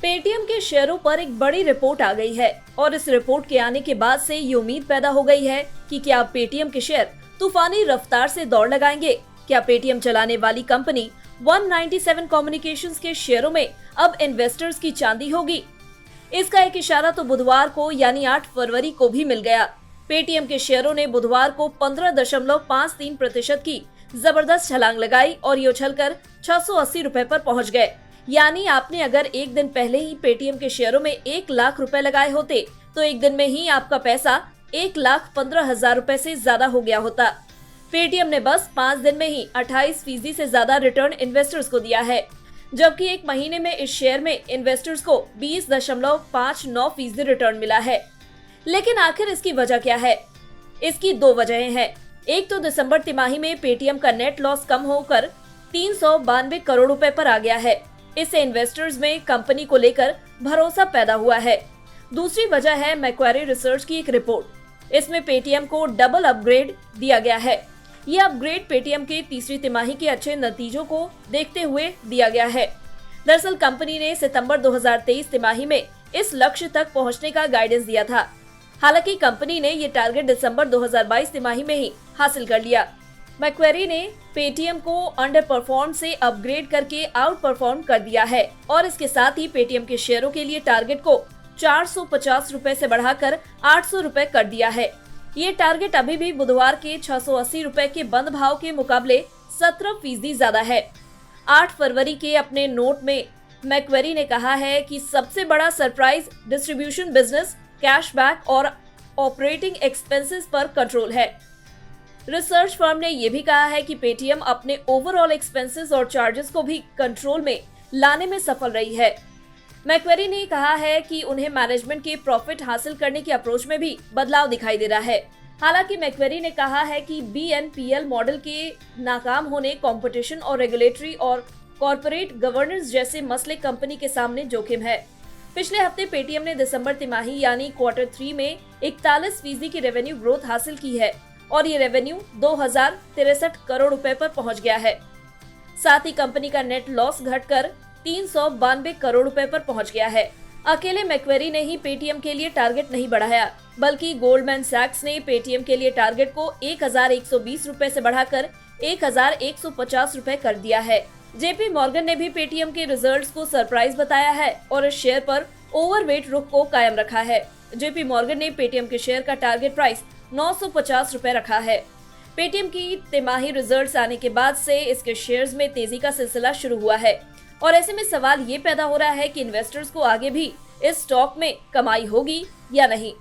Paytm के शेयरों पर एक बड़ी रिपोर्ट आ गई है और इस रिपोर्ट के आने के बाद से ये उम्मीद पैदा हो गई है कि क्या पेटीएम के शेयर तूफानी रफ्तार से दौड़ लगाएंगे। क्या पेटीएम चलाने वाली कंपनी 197 कम्युनिकेशंस के शेयरों में अब इन्वेस्टर्स की चांदी होगी। इसका एक इशारा तो बुधवार को यानी 8 फरवरी को भी मिल गया। पेटीएम के शेयरों ने बुधवार को 15.53% की जबरदस्त छलांग लगाई और ये उछलकर 680 रुपए पर पहुंच गए। यानी आपने अगर एक दिन पहले ही पेटीएम के शेयरों में 1 लाख रुपए लगाए होते तो एक दिन में ही आपका पैसा 1,15,000 रुपए से ज्यादा हो गया होता। पेटीएम ने बस 5 दिन में ही 28% से ज्यादा रिटर्न इन्वेस्टर्स को दिया है, जबकि एक महीने में इस शेयर में इन्वेस्टर्स को 20.59% रिटर्न मिला है। लेकिन आखिर इसकी वजह क्या है? इसकी 2 वजहें हैं। एक तो दिसंबर तिमाही में पेटीएम का नेट लॉस कम होकर 392 करोड़ रुपए पर आ गया है। इससे इन्वेस्टर्स में कंपनी को लेकर भरोसा पैदा हुआ है। दूसरी वजह है मैक्वारी रिसर्च की एक रिपोर्ट। इसमें पेटीएम को डबल अपग्रेड दिया गया है। यह अपग्रेड पेटीएम के तीसरी तिमाही के अच्छे नतीजों को देखते हुए दिया गया है। दरअसल कंपनी ने सितंबर 2023 तिमाही में इस लक्ष्य तक पहुंचने का गाइडेंस दिया था। हालांकि कंपनी ने ये टारगेट दिसंबर 2022 तिमाही में ही हासिल कर लिया। मैक्वेरी ने पेटीएम को अंडर परफॉर्म से अपग्रेड करके आउट परफॉर्म कर दिया है और इसके साथ ही पेटीएम के शेयरों के लिए टारगेट को 450 रुपए से बढ़ाकर 800 रुपए कर दिया है। ये टारगेट अभी भी बुधवार के 680 रुपए के बंद भाव के मुकाबले 17% ज्यादा है। 8 फरवरी के अपने नोट में मैक्वेरी ने कहा है कि सबसे बड़ा सरप्राइज डिस्ट्रीब्यूशन बिजनेस, कैशबैक और ऑपरेटिंग एक्सपेंसेस पर कंट्रोल है। रिसर्च फर्म ने यह भी कहा है कि पेटीएम अपने ओवरऑल एक्सपेंसेस और चार्जेस को भी कंट्रोल में लाने में सफल रही है। मैक्वेरी ने कहा है कि उन्हें मैनेजमेंट के प्रॉफिट हासिल करने की अप्रोच में भी बदलाव दिखाई दे रहा है। हालांकि मैक्वेरी ने कहा है कि BNPL मॉडल के नाकाम होने, कंपटीशन और रेगुलेटरी और कॉर्पोरेट गवर्नेंस जैसे मसले कंपनी के सामने जोखिम है। पिछले हफ्ते पेटीएम ने दिसंबर तिमाही यानी Q3 में 41% की रेवेन्यू ग्रोथ हासिल की है और ये रेवेन्यू 2063 करोड़ रुपए पर पहुंच गया है। साथ ही कंपनी का नेट लॉस घटकर 392 करोड़ रुपए पर पहुंच गया है। अकेले मैक्वेरी ने ही पेटीएम के लिए टारगेट नहीं बढ़ाया, बल्कि गोल्डमैन सैक्स ने पेटीएम के लिए टारगेट को 1120 रुपए से बढ़ाकर 1150 रुपए कर दिया है। JP मॉर्गन ने भी पेटीएम के रिजल्ट्स को सरप्राइज बताया है और इस शेयर पर ओवरवेट रुख को कायम रखा है। JP मॉर्गन ने पेटीएम के शेयर का टारगेट प्राइस 950 रुपए रखा है। पेटीएम की तिमाही रिजल्ट्स आने के बाद से इसके शेयर्स में तेजी का सिलसिला शुरू हुआ है और ऐसे में सवाल ये पैदा हो रहा है कि इन्वेस्टर्स को आगे भी इस स्टॉक में कमाई होगी या नहीं।